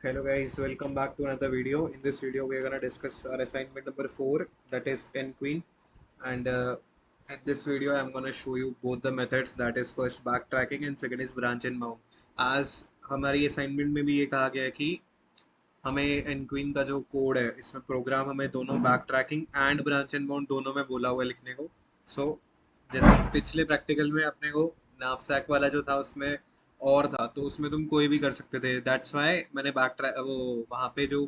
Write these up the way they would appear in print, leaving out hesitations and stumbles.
Hello guys, welcome back to another video. In this video, we are gonna discuss our assignment number 4, that is N Queen. And in this video, I'm gonna show you both the methods, that is first backtracking and second is branch and mount. As हमारी assignment में भी ये कहा गया है कि हमें N Queen का जो कोड है इसमें प्रोग्राम हमें दोनों back tracking and branch and bound दोनों में बोला हुआ है लिखने को. सो जैसे पिछले प्रैक्टिकल में अपने को नैपसैक वाला जो था उसमें और था, तो उसमें तुम कोई भी कर सकते थे. दैट्स वाई मैंने बैक ट्रैक वो वहाँ पे जो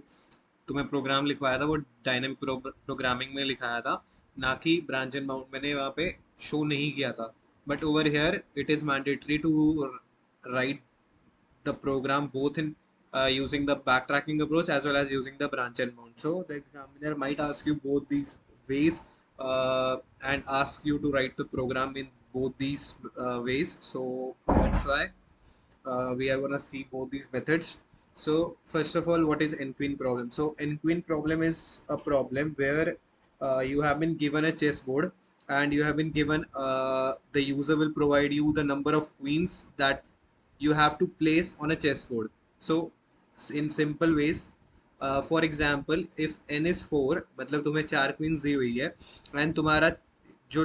तुम्हें प्रोग्राम लिखवाया था वो डायनेमिक प्रोग्रामिंग में लिखाया था, ना कि ब्रांच एंड बाउंड मैंने वहाँ पे शो नहीं किया था. But over here it is mandatory to write the program both in using the backtracking approach as well as using the branch and mount. So the examiner might ask you both these ways and ask you to write the program in both these ways. So that's why we are gonna see both these methods. So first of all, what is NQueen problem? So NQueen problem is a problem where you have been given a chessboard and you have been given the user will provide you the number of queens that you have to place on a chessboard. So in simple ways, for example if n is 4, मतलब तुम्हें 4 queen's दी हुई है and तुम्हारा जो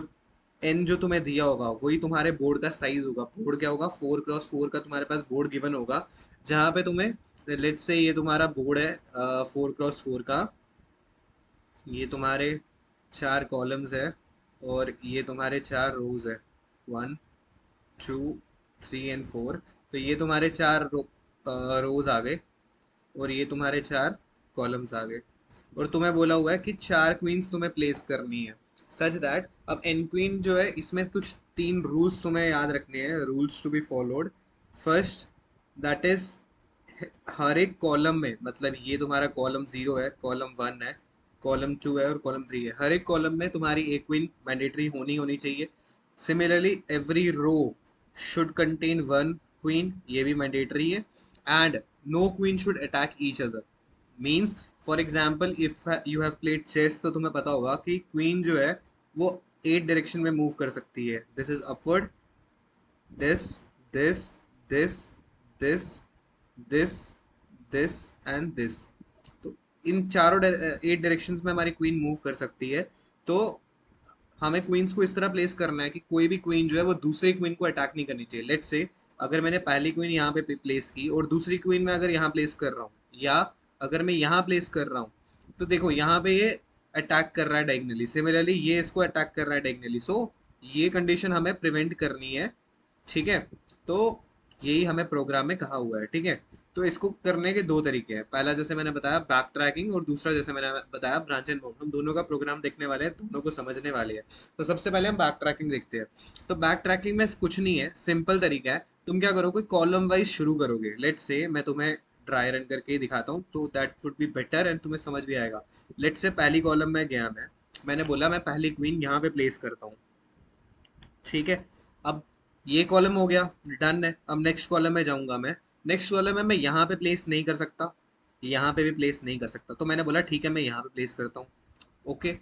n जो तुम्हें दिया होगा वही तुम्हारे बोर्ड का साइज होगा. बोर्ड क्या होगा, 4x4 का तुम्हारे पास बोर्ड गिवन होगा, जहाँ पे तुम्हें लेट्स से ये तुम्हारा बोर्ड है 4x4 का. ये तुम्हारे 4 कॉलम्स है और ये तुम्हारे 4 रोज है, 1 2 3 एंड 4. तो ये तुम्हारे 4 रोज आ गए और ये तुम्हारे 4 कॉलम्स आ गए. और तुम्हें बोला हुआ है कि 4 क्वींस तुम्हें प्लेस करनी है सच दैट. अब एन क्वीन जो है इसमें कुछ 3 रूल्स तुम्हें याद रखने हैं, rules to be followed. First, that is हर एक कॉलम में, मतलब ये तुम्हारा कॉलम 0 है, कॉलम 1 है, कॉलम 2 है और कॉलम 3 है, हर एक कॉलम में तुम्हारी एक क्वीन मैंडेटरी होनी होनी चाहिए. Similarly every row should contain 1 queen, ये भी मैंडेटरी है. And no queen should attack each other. Means for example if you have played chess तो तुम्हें पता होगा कि क्वीन जो है वो 8 डायरेक्शन में मूव कर सकती है. This is upward, this, this, this, this, this, this and this. तो इन चारों 8 डायरेक्शंस में हमारी क्वीन मूव कर सकती है. तो हमें क्वींस को इस तरह प्लेस करना है कि कोई भी क्वीन जो है वो दूसरी क्वीन को अटैक नहीं करनी चाहिए. लेट्स से अगर मैंने पहली क्वीन यहाँ पे प्लेस की और दूसरी क्वीन मैं अगर यहाँ प्लेस कर रहा हूँ, या अगर मैं यहाँ प्लेस कर रहा हूँ, तो देखो यहाँ पे ये अटैक कर रहा है डायगनली, सिमिलरली ये इसको अटैक कर रहा है डायगनली. सो ये कंडीशन हमें प्रिवेंट करनी है, ठीक है. तो यही हमें प्रोग्राम में कहा हुआ है, ठीक है. तो इसको करने के 2 तरीके हैं. पहला जैसे मैंने बताया बैक ट्रैकिंग और दूसरा जैसे मैंने बताया ब्रांच एंड बाउंड. हम दोनों का प्रोग्राम देखने वाले हैं, दोनों को समझने वाले हैं. तो सबसे पहले हम बैक ट्रैकिंग देखते हैं. तो बैक ट्रैकिंग में कुछ नहीं है, सिंपल तरीका है. तुम क्या करोगे, कॉलम वाइज शुरू करोगे. लेट्स से मैं तुम्हें ड्राई रन करके ही दिखाता हूँ तो that would be better and तुम्हें समझ भी आएगा. लेट्स से पहली कॉलम में गया मैंने बोला मैं पहली क्वीन यहाँ पे प्लेस करता हूँ, ठीक है. अब ये कॉलम हो गया, डन है. अब नेक्स्ट कॉलम में जाऊंगा मैं. नेक्स्ट कॉलम में मैं यहाँ पे प्लेस नहीं कर सकता, यहाँ पे भी प्लेस नहीं कर सकता, तो मैंने बोला ठीक है मैं यहाँ पे प्लेस करता हूँ, ओके.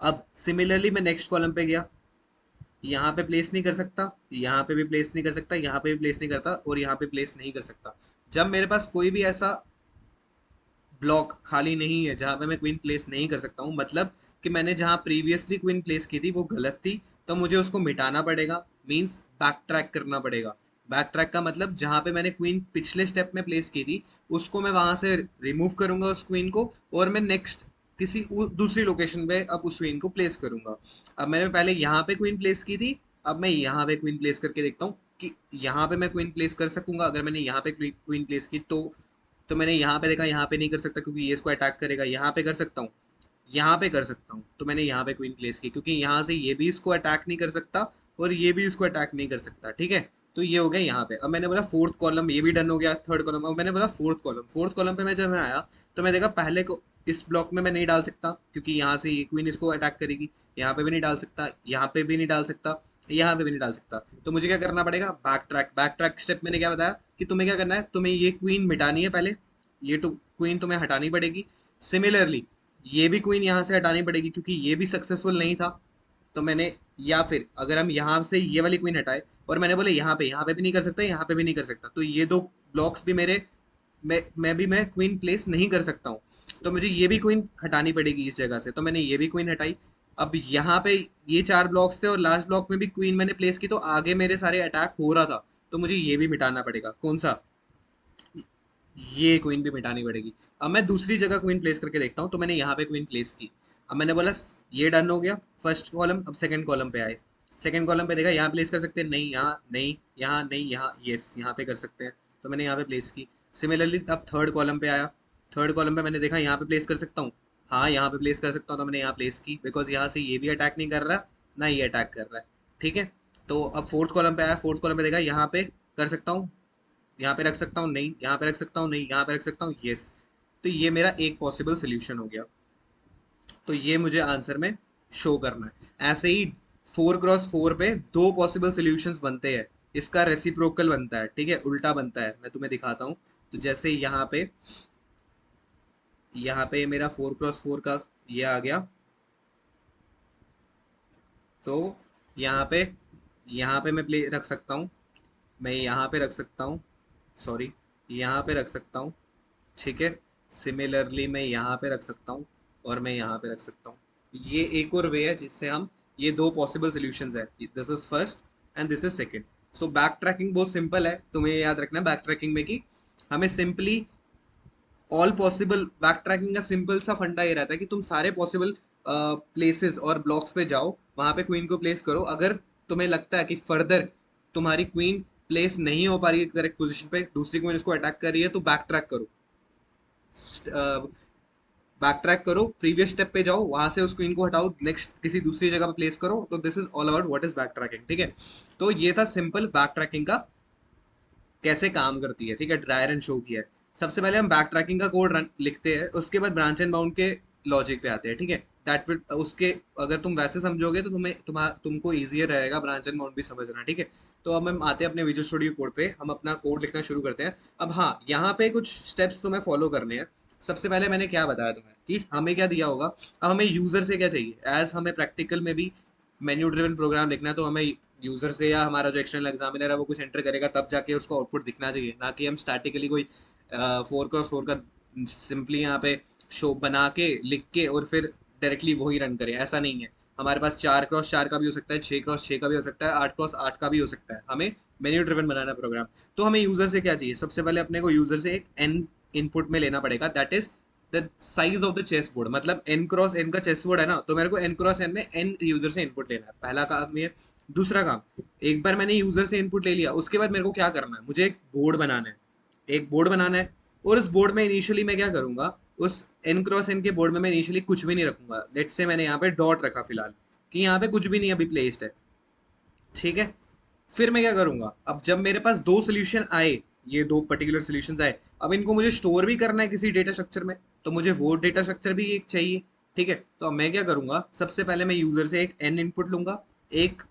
अब सिमिलरली मैं नेक्स्ट कॉलम पे गया, यहाँ पे प्लेस नहीं कर सकता, यहाँ पे भी प्लेस नहीं कर सकता, यहाँ पे भी प्लेस नहीं करता और यहाँ पे प्लेस नहीं कर सकता. जब मेरे पास कोई भी ऐसा ब्लॉक खाली नहीं है जहाँ पे मैं क्वीन प्लेस नहीं कर सकता हूँ, मतलब कि मैंने जहाँ प्रीवियसली क्वीन प्लेस की थी वो गलत थी, तो मुझे उसको मिटाना पड़ेगा. मीन्स बैक ट्रैक करना पड़ेगा. बैक ट्रैक का मतलब जहाँ पे मैंने क्वीन पिछले स्टेप में प्लेस की थी उसको मैं वहां से रिमूव करूंगा उस क्वीन को, और मैं नेक्स्ट किसी दूसरी लोकेशन पे अब उस क्वीन को प्लेस करूंगा. अब मैंने पहले यहाँ पे क्वीन प्लेस की थी, अब मैं यहाँ पे क्वीन प्लेस करके देखता हूँ कि यहाँ पे मैं क्वीन प्लेस कर सकूंगा. अगर मैंने यहाँ पे क्वीन प्लेस की तो मैंने यहाँ पे देखा यहाँ पे नहीं कर सकता क्योंकि ये इसको अटैक करेगा. यहाँ पे कर सकता हूँ, यहाँ पे कर सकता हूँ, तो मैंने यहाँ पे क्वीन प्लेस की क्योंकि यहाँ से ये भी इसको अटैक नहीं कर सकता और ये भी इसको अटैक नहीं कर सकता, ठीक है. तो ये हो गया यहाँ पे. अब मैंने बोला फोर्थ कॉलम, ये भी डन हो गया. थर्ड कॉलम, अब मैंने बोला फोर्थ कॉलम पे मैं जब मैं आया तो मैं देखा पहले को इस ब्लॉक में मैं नहीं डाल सकता क्योंकि यहाँ से ये क्वीन इसको अटैक करेगी. यहाँ पे भी नहीं डाल सकता, यहाँ पे भी नहीं डाल सकता, यहाँ पे भी नहीं डाल सकता. तो मुझे क्या करना पड़ेगा, बैक ट्रैक स्टेप मैंने क्या बताया कि तुम्हें क्या करना है, तुम्हें ये क्वीन मिटानी है पहले, ये तो क्वीन तुम्हें हटानी पड़ेगी. सिमिलरली ये भी क्वीन यहाँ से हटानी पड़ेगी क्योंकि ये भी सक्सेसफुल नहीं था. तो मैंने, या फिर अगर हम यहाँ से ये वाली क्वीन हटाए और मैंने बोले यहाँ पे भी नहीं कर सकता, यहाँ पे भी नहीं कर सकता, तो ये दो ब्लॉक्स भी मेरे मैं क्वीन प्लेस नहीं कर सकता हूँ। तो मुझे ये भी क्वीन हटानी पड़ेगी इस जगह से, तो मैंने ये भी क्वीन हटाई। अब यहाँ पे ये 4 ब्लॉक्स थे और लास्ट ब्लॉक में भी क्वीन मैंने प्लेस की, तो आगे मेरे सारे अटैक हो रहा था, तो मुझे ये भी मिटाना पड़ेगा। कौन सा? ये क्वीन भी मिटानी पड़ेगी। अब मैं दूसरी जगह क्वीन प्लेस करके देखता हूँ, तो मैंने यहाँ पे क्वीन प्लेस की। अब मैंने बोला ये डन हो गया फर्स्ट कॉलम। अब सेकंड कॉलम पे आए, सेकंड कॉलम पे देखा यहाँ प्लेस कर सकते हैं, नहीं यहाँ नहीं, यहाँ नहीं, यहाँ यस यहाँ पे कर सकते हैं, तो मैंने यहाँ पे प्लेस की। सिमिलरली अब थर्ड कॉलम पे आया, थर्ड कॉलम पे मैंने देखा यहाँ पे प्लेस कर सकता हूँ, हाँ यहाँ पे प्लेस कर सकता हूँ, तो मैंने यहाँ प्लेस की, बिकॉज यहाँ से ये भी अटैक नहीं कर रहा ना ये अटैक कर रहा है। ठीक है। तो अब फोर्थ कॉलम पे आया, फोर्थ कॉलम पे देखा यहाँ पे कर सकता हूँ, यहाँ पे रख सकता हूँ नहीं, यहाँ पे रख सकता हूँ नहीं, यहाँ पे रख सकता हूँ यस। तो ये मेरा एक पॉसिबल सोल्यूशन हो गया। तो ये मुझे आंसर में शो करना है। ऐसे ही 4x4 पे दो पॉसिबल सोल्यूशंस बनते हैं, इसका रेसिप्रोकल बनता है, ठीक है, उल्टा बनता है। मैं तुम्हें दिखाता हूँ। तो जैसे यहाँ पे मेरा 4x4 का ये आ गया, तो यहाँ पे यहाँ पे मैं प्ले रख सकता हूँ, मैं यहाँ पे रख सकता हूँ, सॉरी यहाँ पे रख सकता हूँ, ठीक है। सिमिलरली मैं यहाँ पे रख सकता हूँ और मैं यहाँ पे रख सकता हूँ। ये एक और वे है जिससे हम, ये दो पॉसिबल सॉल्यूशंस है, this is first and this is second. So back tracking बहुत सिंपल है, तुम्हें ये याद रखना है बैक ट्रैकिंग में कि हमें simply all possible, back tracking का सिंपल सा फंडा ये रहता है कि तुम सारे पॉसिबल प्लेसेस और ब्लॉक्स पे जाओ, वहां पे क्वीन को प्लेस करो। अगर तुम्हें लगता है कि फर्दर तुम्हारी क्वीन प्लेस नहीं हो पा रही है करेक्ट पोजीशन पे, दूसरी क्वीन उसको अटैक कर रही है, तो बैक ट्रैक करो, बैक ट्रैक करो, प्रीवियस स्टेप पे जाओ, वहां से उस क्वीन को हटाओ, नेक्स्ट किसी दूसरी जगह पे प्लेस करो। तो this is all about what is back tracking, ठीक है। तो ये था सिंपल बैक ट्रैकिंग का कैसे काम करती है, ठीक है, ड्रायर एंड शो किया है। सबसे पहले हम बैक ट्रैकिंग का कोड लिखते हैं, उसके बाद ब्रांच एंड बाउंड के लॉजिक पे आते हैं, ठीक है। दैट विल उसके, अगर तुम वैसे समझोगे तो तुमको ईजियर रहेगा ब्रांच एंड बाउंड भी समझना, ठीक है। तो अब हम आते हैं अपने विजुअल स्टूडियो कोड पे, हम अपना कोड लिखना शुरू करते हैं। अब हाँ, यहाँ पे कुछ स्टेप्स तुम्हें फॉलो करने हैं। सबसे पहले मैंने क्या बताया तुम्हें कि हमें क्या दिया होगा। अब हमें यूजर से क्या चाहिए, एज हमें प्रैक्टिकल में भी मेन्यू ड्रिवन प्रोग्राम लिखना है, तो हमें यूजर से या हमारा जो एक्सटर्नल एग्जामिनर है वो कुछ एंटर करेगा, तब जाके उसको आउटपुट दिखना चाहिए, ना कि हम स्टैटिकली कोई 4x4 का सिंपली यहाँ पे शो बना के लिख के और फिर डायरेक्टली वही रन करें, ऐसा नहीं है। हमारे पास 4x4 का भी हो सकता है, 6x6 का भी हो सकता है, 8x8 का भी हो सकता है। हमें मेन्यू ड्रिवन बनाना प्रोग्राम। तो हमें यूजर से क्या चाहिए, सबसे पहले अपने को यूजर से एक एन इनपुट में लेना पड़ेगा, that is the size of the chess board. मतलब एन क्रॉस एन का चेस बोर्ड है ना, तो मेरे को एन क्रॉस एन में एन यूजर से इनपुट लेना है, पहला काम ये। दूसरा काम, एक बार मैंने यूजर से इनपुट ले लिया, उसके बाद मेरे को क्या करना है, मुझे एक बोर्ड बनाना है, एक बोर्ड बनाना है। और उस बोर्ड में इनिशियली मैं क्या करूंगा, उस एन क्रॉस एन के बोर्ड में मैं इनिशियली कुछ भी नहीं रखूंगा। लेट्स से मैंने यहाँ पे डॉट रखा फिलहाल, कि यहाँ पे कुछ भी नहीं अभी प्लेस्ड है, ठीक है। फिर मैं क्या करूंगा, अब जब मेरे पास दो सोल्यूशन आए, ये दो पर्टिकुलर सोल्यूशंस आए, अब इनको मुझे स्टोर भी करना है किसी डेटा स्ट्रक्चर में, तो मुझे वो डेटा स्ट्रक्चर भी एक चाहिए, ठीक है। तो अब मैं क्या करूंगा, सबसे पहले मैं यूजर से एक एन इनपुट लूंगा, एक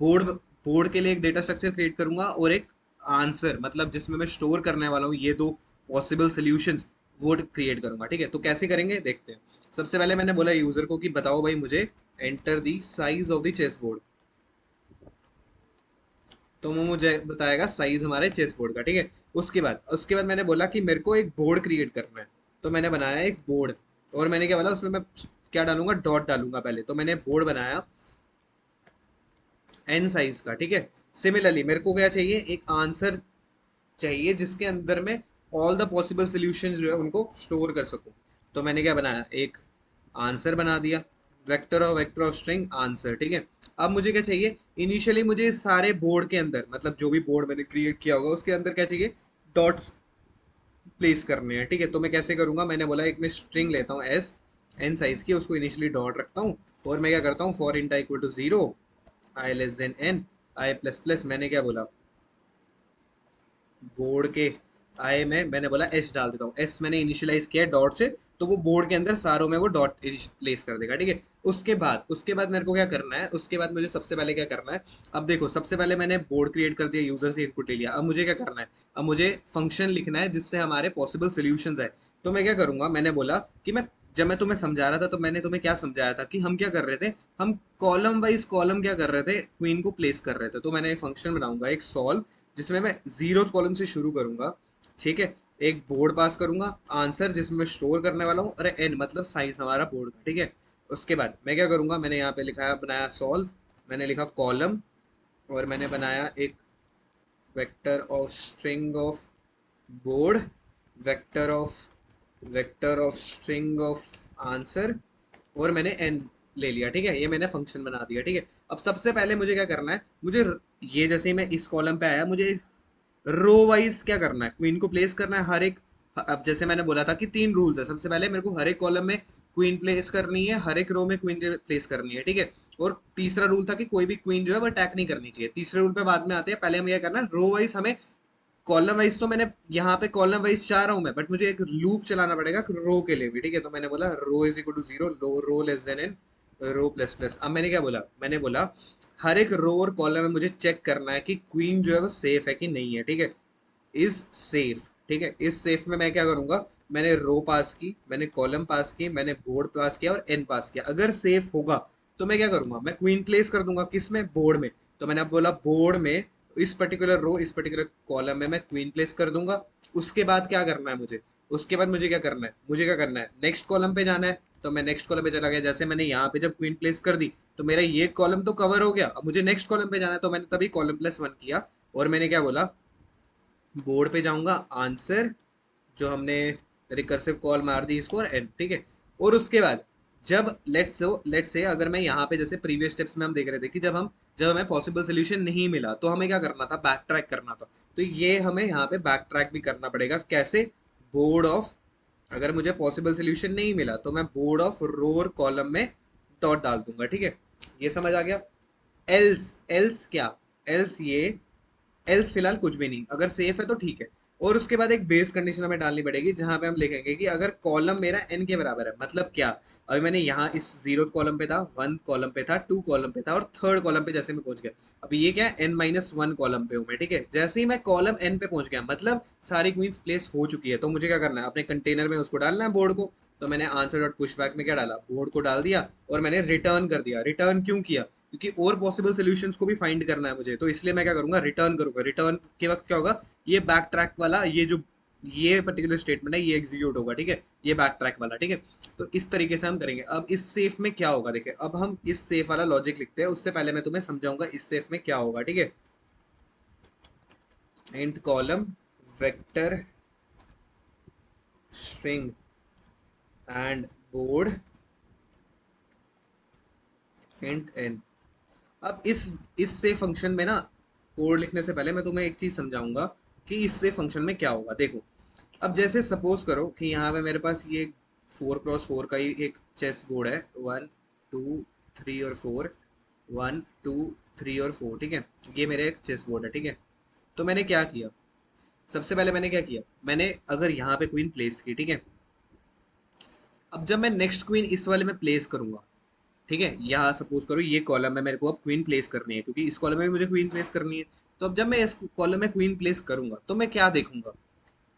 बोर्ड बोर्ड के लिए एक डेटा स्ट्रक्चर क्रिएट करूंगा, और एक आंसर मतलब जिसमें मैं स्टोर करने वाला हूँ ये दो पॉसिबल सोल्यूशंस, वो क्रिएट करूंगा, ठीक है। तो कैसे करेंगे देखते हैं। सबसे पहले मैंने बोला यूजर को कि बताओ भाई मुझे enter the size of the chess board, तो वो मुझे बताएगा साइज हमारे चेस बोर्ड का, ठीक है। उसके बाद मैंने बोला कि मेरे को एक बोर्ड क्रिएट करना है, तो मैंने बनाया एक बोर्ड। और मैंने क्या बोला उसमें मैं क्या डालूंगा, डॉट डालूंगा पहले, तो मैंने बोर्ड बनाया एन साइज का, ठीक है। सिमिलरली मेरे को क्या चाहिए, एक आंसर चाहिए जिसके अंदर में ऑल द पॉसिबल सॉल्यूशंस जो है उनको स्टोर कर सकूं। तो मैंने क्या बनाया, एक आंसर बना दिया, वेक्टर ऑफ स्ट्रिंग आंसर, ठीक है। अब मुझे क्या चाहिए, इनिशियली मुझे इस सारे बोर्ड के अंदर, मतलब जो भी बोर्ड मैंने क्रिएट किया होगा उसके अंदर क्या चाहिए, डॉट्स प्लेस करने हैं, ठीक है। तो मैं कैसे करूंगा, मैंने बोला एक मैं स्ट्रिंग लेता हूँ एस एन साइज की, उसको इनिशियली डॉट रखता हूँ, और मैं क्या करता हूँ, for int i equal to 0, i less than n, i plus plus, मैंने क्या बोला, बोर्ड के आई में मैंने बोला एस डाल देता हूँ, एस मैंने इनिशियलाइज किया डॉट से, तो वो बोर्ड के अंदर सारों में वो डॉट प्लेस कर देगा, ठीक है। उसके बाद मेरे को क्या करना है, उसके बाद मुझे सबसे पहले क्या करना है, अब देखो सबसे पहले मैंने बोर्ड क्रिएट कर दिया, यूजर से इनपुट ले लिया, अब मुझे क्या करना है, अब मुझे फंक्शन लिखना है जिससे हमारे पॉसिबल सोल्यूशंस है। तो मैं क्या करूंगा, मैंने बोला कि मैं, जब मैं तुम्हें समझा रहा था तो मैंने तुम्हें क्या समझाया था कि हम क्या कर रहे थे, हम कॉलम वाइज कॉलम क्या कर रहे थे, क्वीन को प्लेस कर रहे थे। तो मैंने एक फंक्शन बनाऊंगा, एक सॉल्व, जिसमें मैं जीरो कॉलम से शुरू करूंगा, ठीक है। एक बोर्ड पास करूंगा, आंसर जिसमें मैं स्टोर करने वाला हूँ, और एन मतलब साइज हमारा बोर्ड का, ठीक है। उसके बाद मैं क्या करूंगा, मैंने यहाँ पे लिखा है, बनाया सॉल्व, मैंने लिखा कॉलम, और मैंने बनाया एक vector of string of board, vector of string of answer, और मैंने एन ले लिया, ठीक है। ये मैंने फंक्शन बना दिया, ठीक है। अब सबसे पहले मुझे क्या करना है, मुझे ये जैसे ही मैं इस कॉलम पे आया, मुझे रो वाइज क्या करना है, क्वीन को प्लेस करना है हर एक। अब जैसे मैंने बोला था कि 3 रूल्स है, सबसे पहले मेरे को हर एक कॉलम में क्वीन प्लेस करनी है, हर एक रो में क्वीन प्लेस करनी है, ठीक है। और तीसरा रूल था कि कोई भी क्वीन जो है वो अटैक नहीं करनी चाहिए। तीसरे रूल पे बाद में आते हैं, पहले हमें क्या करना है, रो वाइज हमें, कॉलम वाइज तो मैंने यहाँ पे कॉलम वाइज चाह रहा हूँ मैं, बट मुझे एक लूप चलाना पड़ेगा रो के लिए भी, ठीक है। तो मैंने बोला row is equal to 0, row less than n row plus plus. अब मैंने क्या बोला, मैंने बोला हर एक रो और कॉलम में मुझे चेक करना है कि क्वीन जो है वो सेफ है कि नहीं है, ठीक है। इज सेफ, ठीक है। इस सेफ में मैं क्या करूंगा, मैंने रो पास की, मैंने कॉलम पास की, मैंने बोर्ड पास किया और एन पास किया। अगर सेफ होगा तो मैं क्या करूंगा, मैं क्वीन प्लेस कर दूंगा, किस में, बोर्ड में। तो मैंने अब बोला बोर्ड में, इस पर्टिकुलर रो, इस पर्टिकुलर कॉलम में मैं क्वीन प्लेस कर दूंगा। उसके बाद क्या करना है मुझे, उसके बाद मुझे क्या करना है, मुझे क्या करना है, नेक्स्ट कॉलम पे जाना है। तो मैं नेक्स्ट कॉलम पे चला गया, जैसे मैंने यहाँ पे जब क्वीन प्लेस कर दी, तो मेरा ये कॉलम तो कवर हो गया। अब मुझे नेक्स्ट कॉलम पे जाना है, तो मैंने तभी कॉलम प्लस 1 किया, और मैंने क्या बोला, बोर्ड पे जाऊंगा, आंसर जो हमने रिकर्सिव कॉल मार दी इसको, और एन, ठीक है। और उसके बाद जब लेट्स से अगर मैं यहाँ पे, जैसे प्रीवियस स्टेप्स में हम देख रहे थे कि जब हमें पॉसिबल सोल्यूशन नहीं मिला तो हमें क्या करना था, बैक ट्रैक करना था। तो ये हमें यहाँ पे बैक ट्रैक भी करना पड़ेगा, कैसे, बोर्ड ऑफ, अगर मुझे पॉसिबल सोल्यूशन नहीं मिला तो मैं बोर्ड ऑफ रो और कॉलम में डॉट डाल दूंगा, ठीक है। ये समझ आ गया। एल्स, एल्स क्या, एल्स ये, एल्स फिलहाल कुछ भी नहीं, अगर सेफ है तो ठीक है। और उसके बाद एक बेस कंडीशन हमें डालनी पड़ेगी, जहां पे हम लिखेंगे कि अगर कॉलम मेरा एन के बराबर है, मतलब क्या, अभी मैंने यहाँ इस 0 कॉलम पे था, 1 कॉलम पे था, 2 कॉलम पे था, और थर्ड कॉलम पे जैसे मैं पहुंच गया, अभी ये क्या है, n-1 कॉलम पे हूँ मैं, ठीक है। जैसे ही मैं कॉलम एन पे पहुंच गया, मतलब सारी क्वींस प्लेस हो चुकी है, तो मुझे क्या करना है, अपने कंटेनर में उसको डालना है, बोर्ड को। तो मैंने आंसर डॉट पुश बैक में क्या डाला, बोर्ड को डाल दिया, और मैंने रिटर्न कर दिया। रिटर्न क्यों किया, क्योंकि और पॉसिबल सॉल्यूशंस को भी फाइंड करना है मुझे, तो इसलिए मैं क्या करूंगा, रिटर्न करूंगा। रिटर्न के वक्त क्या होगा, ये बैक ट्रैक वाला, ये पर्टिकुलर स्टेटमेंट है, ये एग्जीक्यूट होगा, ठीक है, ये बैक ट्रैक वाला, ठीक है। तो इस तरीके से हम करेंगे। अब इस सेफ में क्या होगा, देखिए, अब हम इस सेफ वाला लॉजिक लिखते हैं, उससे पहले मैं तुम्हें समझाऊंगा इस सेफ में क्या होगा, ठीक है। Int column, vector, string and board, int n. अब इससे फंक्शन में ना, कोड लिखने से पहले मैं तुम्हें एक चीज समझाऊंगा कि इससे फंक्शन में क्या होगा, देखो। अब जैसे सपोज करो कि यहाँ पे मेरे पास ये 4x4 का ही एक चेस बोर्ड है, 1 2 3 और 4, 1 2 3 और 4, ठीक है। ये मेरा एक चेस बोर्ड है, ठीक है। तो मैंने क्या किया, सबसे पहले मैंने क्या किया, मैंने अगर यहाँ पे क्वीन प्लेस की, ठीक है। अब जब मैं नेक्स्ट क्वीन इस वाले में प्लेस करूंगा, ठीक है, यहाँ सपोज करो ये कॉलम में मेरे को अब क्वीन प्लेस करनी है, क्योंकि इस कॉलम में भी मुझे क्वीन प्लेस करनी है। तो अब जब मैं इस कॉलम में क्वीन प्लेस करूंगा तो मैं क्या देखूंगा,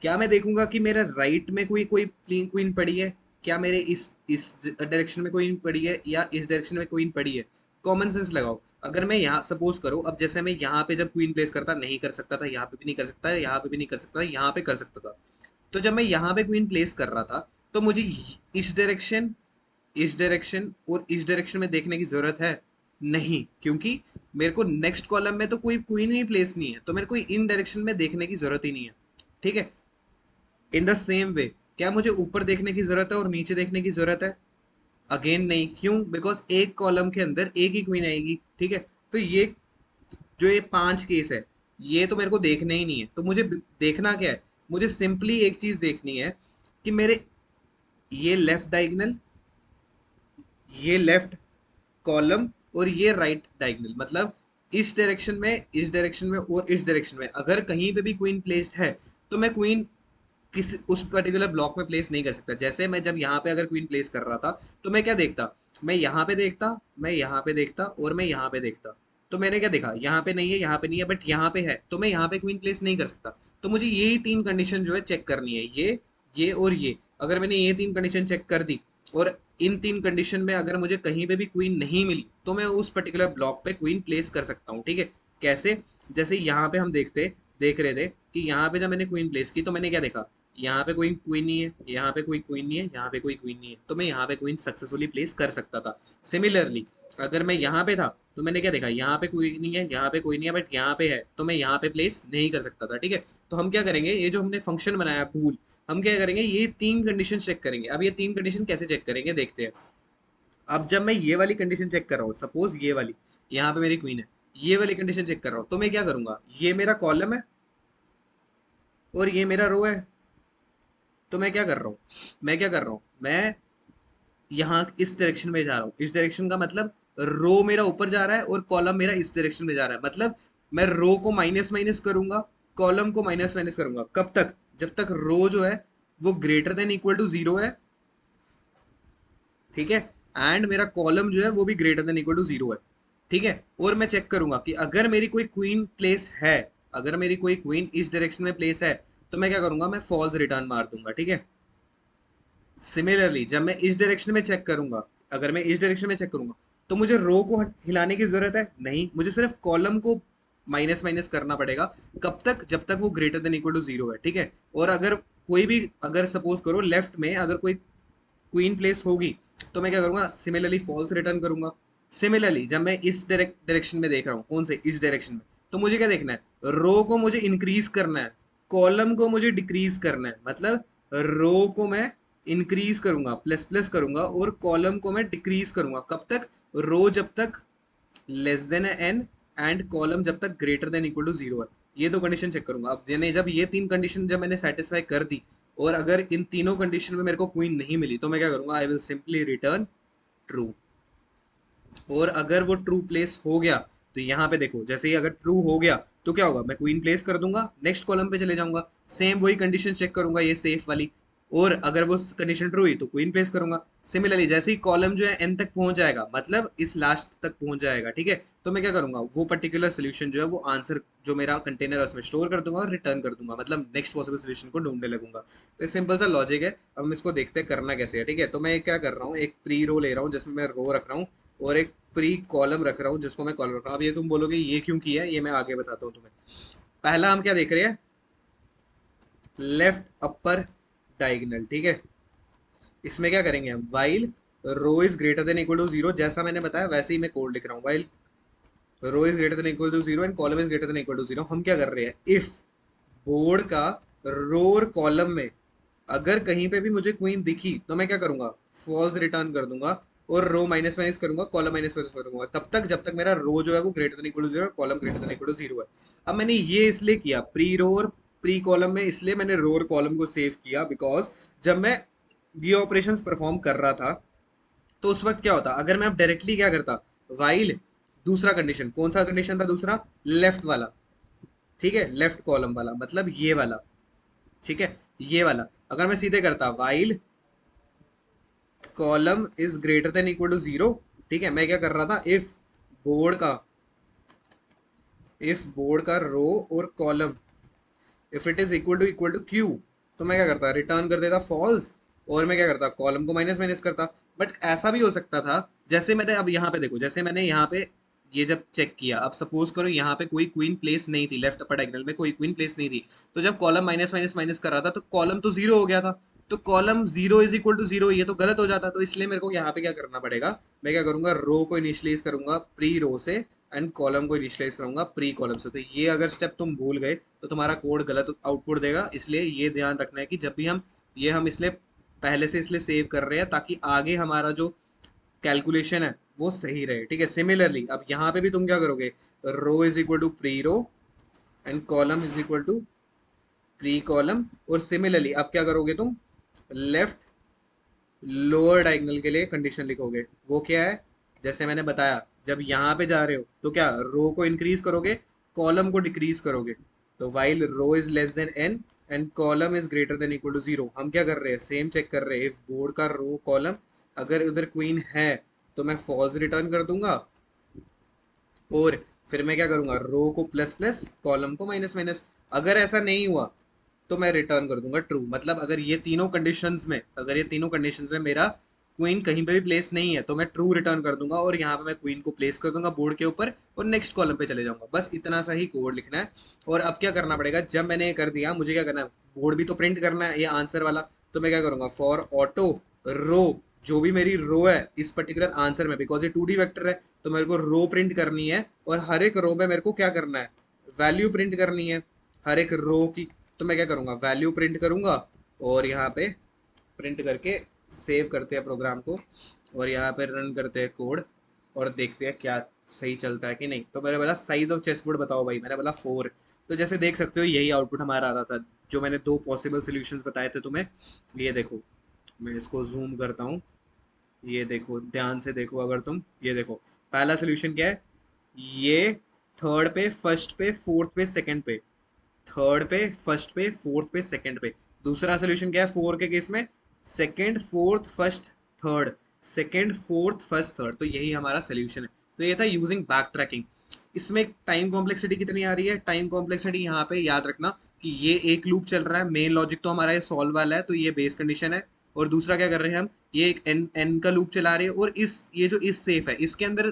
क्या मैं देखूंगा कि मेरे राइट में कोई कोई क्वीन पड़ी है, क्या मेरे इस डायरेक्शन में क्वीन पड़ी है, या इस डायरेक्शन में क्वीन पड़ी है। कॉमन सेंस लगाओ। अगर मैं यहाँ सपोज करो, अब जैसे मैं यहाँ पे जब क्वीन प्लेस करता, नहीं कर सकता था, यहाँ पे भी नहीं कर सकता, यहाँ पे भी नहीं कर सकता, यहाँ पे कर सकता था। तो जब मैं यहाँ पे क्वीन प्लेस कर रहा था, तो मुझे इस डायरेक्शन और इस डायरेक्शन में देखने की जरूरत है नहीं, क्योंकि मेरे को नेक्स्ट कॉलम में तो कोई क्वीन ही प्लेस नहीं है, तो मेरे को इन डायरेक्शन में देखने की जरूरत ही नहीं है, ठीक है। इन द सेम वे, क्या मुझे ऊपर देखने की जरूरत है और नीचे देखने की जरूरत है, अगेन नहीं। क्यों, बिकॉज एक कॉलम के अंदर एक ही क्वीन आएगी, ठीक है। तो ये 5 केस है, ये तो मेरे को देखना ही नहीं है। तो मुझे देखना क्या है, मुझे सिंपली एक चीज देखनी है कि मेरे ये लेफ्ट डायगोनल, ये लेफ्ट कॉलम, और ये राइट डायगोनल, मतलब इस डायरेक्शन में और इस डायरेक्शन में अगर कहीं पे भी क्वीन प्लेस्ड है, तो मैं क्वीन किस उस पर्टिकुलर ब्लॉक में प्लेस नहीं कर सकता। जैसे मैं जब यहाँ पे अगर क्वीन प्लेस कर रहा था, तो मैं क्या देखता, मैं यहाँ पे देखता, मैं यहाँ पे देखता, और मैं यहाँ पे देखता। तो मैंने क्या देखा, यहाँ पे नहीं है, यहाँ पे नहीं है, बट यहाँ पे है, तो मैं यहाँ पे क्वीन प्लेस नहीं कर सकता। तो मुझे यही 3 कंडीशन जो है चेक करनी है, ये और ये। अगर मैंने ये 3 कंडीशन चेक कर दी, और इन 3 कंडीशन में अगर मुझे कहीं पे भी क्वीन नहीं मिली, तो मैं उस पर्टिकुलर ब्लॉक पे क्वीन प्लेस कर सकता हूँ, ठीक है। कैसे, जैसे यहाँ पे हम देख रहे थे कि यहाँ पे जब मैंने क्वीन प्लेस की, तो मैंने क्या देखा, यहाँ पे कोई क्वीन नहीं है, यहाँ पे कोई क्वीन नहीं है, यहाँ पे कोई क्वीन नहीं है, तो मैं यहाँ पे क्वीन सक्सेसफुली प्लेस कर सकता था। सिमिलरली अगर मैं यहाँ पे था तो मैंने क्या देखा, यहाँ पे कोई नहीं है, यहाँ पे कोई नहीं है, बट यहाँ पे है, तो मैं यहाँ पे प्लेस नहीं कर सकता था। ठीक है, तो हम क्या करेंगे, ये जो हमने फंक्शन बनाया पूल, हम क्या करेंगे, ये तीन कंडीशन चेक करेंगे। अब ये तीन कंडीशन कैसे चेक करेंगे देखते हैं। अब जब मैं ये वाली कंडीशन चेक कर रहा हूँ, सपोज ये वाली, यहाँ पे मेरी क्वीन है, ये वाली कंडीशन चेक कर रहा हूँ, तो मैं क्या करूंगा, ये मेरा कॉलम है और ये मेरा रो है। तो मैं क्या कर रहा हूँ, मैं यहाँ इस डायरेक्शन में जा रहा हूँ। इस डायरेक्शन का मतलब रो मेरा ऊपर जा रहा है और कॉलम मेरा इस डायरेक्शन में जा रहा है। मतलब मैं रो को माइनस माइनस करूंगा, कॉलम को माइनस माइनस करूंगा। कब तक, जब तक रो जो है वो greater than equal to zero है। ठीक है, एंड मेरा कॉलम जो है वो भी greater than equal to zero है। ठीक है, और मैं चेक करूंगा कि अगर मेरी कोई क्वीन प्लेस है, अगर मेरी कोई क्वीन इस डायरेक्शन में प्लेस है, तो मैं क्या करूंगा, मैं फॉल्स रिटर्न मार दूंगा। ठीक है, सिमिलरली जब मैं इस डायरेक्शन में चेक करूंगा, अगर मैं इस डायरेक्शन में चेक करूंगा, तो मुझे रो को हिलाने की जरूरत है नहीं, मुझे सिर्फ कॉलम को माइनस माइनस करना पड़ेगा। कब तक, जब तक वो greater than equal to zero है। ठीक है, और अगर कोई भी, अगर सपोज करो लेफ्ट में अगर कोई क्वीन प्लेस होगी, तो मैं क्या करूंगा, सिमिलरली फॉल्स रिटर्न करूंगा। सिमिलरली जब मैं इस डायरेक्शन में देख रहा हूँ, कौन से, इस डायरेक्शन में, तो मुझे क्या देखना है, रो को मुझे इंक्रीज करना है, कॉलम को मुझे डिक्रीज करना है। मतलब रो को मैं इंक्रीज करूंगा, प्लस प्लस करूंगा, और कॉलम को मैं डिक्रीज करूंगा। कब तक, रो जब तक less than n and column जब तक greater than equal to zero है। ये दो कंडीशन चेक करूंगा। अब यानी जब ये तीन कंडीशन जब मैंने सेटिस्फाई कर दी, और अगर इन तीनों कंडीशन में मेरे को क्वीन नहीं मिली, तो मैं क्या करूंगा, I will simply return true. और अगर वो ट्रू प्लेस हो गया, तो यहाँ पे देखो, जैसे ही अगर ट्रू हो गया तो क्या होगा, मैं क्वीन प्लेस कर दूंगा, नेक्स्ट कॉलम पे चले जाऊंगा, सेम वही कंडीशन चेक करूंगा, ये सेफ वाली। और अगर वो कंडीशन ट्रू हुई तो क्वीन प्लेस करूंगा। सिमिलरली जैसे ही कॉलम जो है एन तक पहुंच जाएगा, मतलब इस लास्ट तक पहुंच जाएगा, ठीक है, तो मैं क्या करूंगा, वो पर्टिकुलर सोल्यूशन जो है, वो आंसर जो मेरा कंटेनर है उसमें स्टोर कर दूंगा और रिटर्न कर दूंगा। मतलब नेक्स्ट पॉसिबल सोल्यूशन को ढूंढने लगूंगा। तो सिंपल सा लॉजिक है। अब हम इसको देखते हैं करना कैसे है। ठीक है, तो मैं क्या कर रहा हूँ, एक प्री रो ले रहा हूँ जिसमें मैं रो रख रहा हूँ, और एक प्री कॉलम रख रहा हूँ जिसको मैं कॉलम रख रहा हूँ। अब ये तुम बोलोगे ये क्यों किया है, ये मैं आगे बताता हूँ तुम्हें। पहला हम क्या देख रहे हैं, लेफ्ट अपर डायगोनल। ठीक है, इसमें क्या करेंगे हम, while row is greater than equal to zero, जैसा मैंने बताया वैसे ही मैं कोड लिख रहा हूँ। While row is greater than equal to zero and column is greater than equal to zero, हम क्या कर रहे हैं, इफ बोर्ड का रो और कॉलम में अगर कहीं पे भी मुझे क्वीन दिखी, तो मैं क्या करूंगा, फॉल्स रिटर्न कर दूंगा, और रो माइनस माइनस करूंगा, कॉलम माइनस माइनस करूंगा, तब तक जब तक मेरा रो जो है वो greater than equal to zero, column greater than equal to zero है। अब मैंने ये इसलिए किया प्री रो और प्री कॉलम में, इसलिए मैंने रो और कॉलम को सेव किया, बिकॉज जब मैं ये ऑपरेशंस परफॉर्म कर रहा था, तो उस वक्त क्या होता, अगर मैं अब डायरेक्टली क्या करता, वाइल दूसरा कंडीशन, कौन सा कंडीशन था दूसरा, लेफ्ट वाला। ठीक है, लेफ्ट कॉलम वाला, मतलब ये वाला। ठीक है, ये वाला अगर मैं सीधे करता, while column is greater than equal to zero, ठीक है, मैं क्या कर रहा था, बोर्ड का इफ बोर्ड का रो और column, if it is equal to q, तो मैं क्या करता, रिटर्न कर देता फॉल्स, और मैं क्या करता, कॉलम को माइनस माइनस करता। बट ऐसा भी हो सकता था, जैसे मैंने अब यहाँ पे देखो, जैसे मैंने यहाँ पे ये जब चेक किया, अब सपोज करो यहाँ पे कोई क्वीन प्लेस नहीं थी, लेफ्ट अपर डायगोनल में कोई क्वीन प्लेस नहीं थी, तो जब कॉलम माइनस माइनस माइनस कर रहा था, तो कॉलम तो जीरो हो गया था, तो column zero is equal to zero, ये तो गलत हो जाता। तो इसलिए मेरे को यहाँ पे क्या करना पड़ेगा, मैं क्या करूंगा, रो को इनिशियलाइज करूंगा प्री रो से, एंड कॉलम को इनिशियलाइज करूंगा प्री कॉलम से। तो ये अगर स्टेप तुम भूल गए, तो तुम्हारा कोड गलत आउटपुट देगा। इसलिए ये ध्यान रखना है कि जब भी हम हम इसलिए पहले से इसलिए सेव कर रहे हैं, ताकि आगे हमारा जो कैलकुलेशन है वो सही रहे। ठीक है, सिमिलरली अब यहाँ पे भी तुम क्या करोगे, row is equal to pre row and column is equal to pre column, और सिमिलरली अब क्या करोगे तुम, लेफ्ट लोअर डायगोनल के लिए कंडीशन लिखोगे। वो क्या है, जैसे मैंने बताया, जब यहाँ पे जा रहे हो तो क्या, रो को इंक्रीज करोगे, कॉलम को डिक्रीज करोगे। तो while row is less than n and column is greater than equal to zero, हम क्या कर रहे हैं, सेम चेक कर रहे हैं, इफ बोर्ड का रो कॉलम अगर उधर क्वीन है, तो मैं फॉल्स रिटर्न कर दूंगा, और फिर मैं क्या करूंगा, रो को प्लस प्लस, कॉलम को माइनस माइनस। अगर ऐसा नहीं हुआ, तो मैं रिटर्न कर दूंगा ट्रू। मतलब अगर ये तीनों कंडीशंस में मेरा क्वीन कहीं पे भी प्लेस नहीं है तो मैं ट्रू रिटर्न कर दूंगा और यहाँ पे मैं क्वीन को प्लेस कर दूंगा बोर्ड के ऊपर और नेक्स्ट कॉलम पे चले जाऊंगा। बस इतना सा ही कोड लिखना है। और अब क्या करना पड़ेगा, जब मैंने ये कर दिया मुझे क्या करना है, बोर्ड भी तो प्रिंट करना है ये आंसर वाला। तो मैं क्या करूंगा, फॉर ऑटो रो, जो भी मेरी रो है इस पर्टिकुलर आंसर में, बिकॉज ये 2D वेक्टर है तो मेरे को रो प्रिंट करनी है और हर एक रो में मेरे को क्या करना है, वैल्यू प्रिंट करनी है हर एक रो की। तो मैं क्या करूंगा, वैल्यू प्रिंट करूंगा और यहाँ पे प्रिंट करके सेव करते हैं प्रोग्राम को और यहाँ पे रन करते हैं कोड और देखते हैं क्या सही चलता है कि नहीं। तो मैंने बोला साइज ऑफ चेस बोर्ड बताओ भाई, मैंने बोला 4। तो जैसे देख सकते हो यही आउटपुट हमारा आ रहा था, जो मैंने दो पॉसिबल सोल्यूशंस बताए थे तुम्हें। ये देखो, मैं इसको जूम करता हूँ, ये देखो ध्यान से देखो अगर तुम, ये देखो पहला सोल्यूशन क्या है, ये थर्ड पे, फर्स्ट पे, फोर्थ पे, सेकंड पे, थर्ड पे, फर्स्ट पे, फोर्थ पे, सेकंड पे। दूसरा सोल्यूशन क्या है फोर के केस में, second, fourth, first, third, second, fourth, first, third. तो यही हमारा सोल्यूशन है। तो ये था यूजिंग बैक ट्रैकिंग। इसमें टाइम कॉम्प्लेक्सिटी कितनी आ रही है, टाइम कॉम्प्लेक्सिटी यहाँ पे याद रखना कि ये एक लूप चल रहा है, मेन लॉजिक तो हमारा ये सॉल्व वाला है तो ये बेस कंडीशन है। और दूसरा क्या कर रहे हैं हम, ये एक एन एन का लूप चला रहे हैं और इस ये जो इस सेफ है इसके अंदर